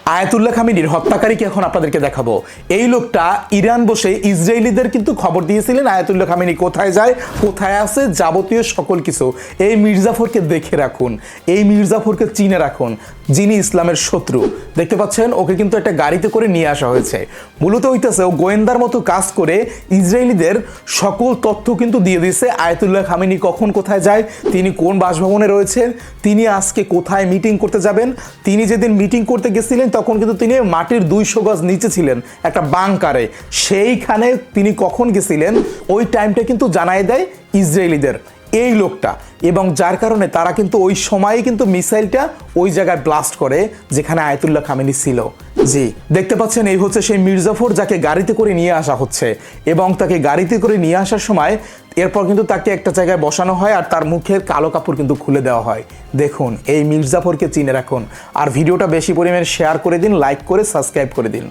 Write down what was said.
Ayatollah খামেনির হত্যাকারীকে এখন আপনাদেরকে দেখাবো। এই লোকটা ইরান বসে ইসরায়েলিদের কিন্তু খবর দিয়েছিলেন আয়াতুল্লাহ খামেনি কোথায় যায়, কোথায় আছে, যাবতীয় সকল কিছু। এই মির্জাফরকে দেখে রাখুন, এই মির্জাফরকে চিনে রাখুন, যিনি ইসলামের শত্রু। দেখতে পাচ্ছেন ওকে কিন্তু একটা গাড়িতে করে নিয়ে আসা হয়েছে। মূলত হইতেছে ও গোয়েন্দার মতো কাজ করে ইসরায়েলিদের সকল তথ্য কিন্তু দিয়ে দিয়েছে আয়াতুল্লাহ খামেনি কখন কোথায় যায়, তিনি কোন বাসভবনে রয়েছেন, তিনি আজকে কোথায় মিটিং করতে যাবেন। তিনি যেদিন মিটিং করতে গেছিলেন তখন কিন্তু তিনি মাটির 200 গজ নিচে ছিলেন একটা বাংকারে, সেইখানে তিনি কখন গেছিলেন ওই টাইমটা কিন্তু জানাই দেয় ইসরায়েলিদের এই লোকটা, এবং যার কারণে তারা কিন্তু ওই সময়ই কিন্তু মিসাইলটা ওই জায়গায় ব্লাস্ট করে যেখানে আয়াতুল্লাহ খামেনি ছিল। জি, দেখতে পাচ্ছেন এই হচ্ছে সেই মির্জাফর যাকে গাড়িতে করে নিয়ে আসা হচ্ছে, এবং তাকে গাড়িতে করে নিয়ে আসার সময় এরপর কিন্তু তাকে একটা জায়গায় বসানো হয় আর তার মুখের কালো কাপড় কিন্তু খুলে দেওয়া হয়। দেখুন, এই মির্জাফরকে চিনে রাখুন, আর ভিডিওটা বেশি পরিমাণে শেয়ার করে দিন, লাইক করে সাবস্ক্রাইব করে দিন।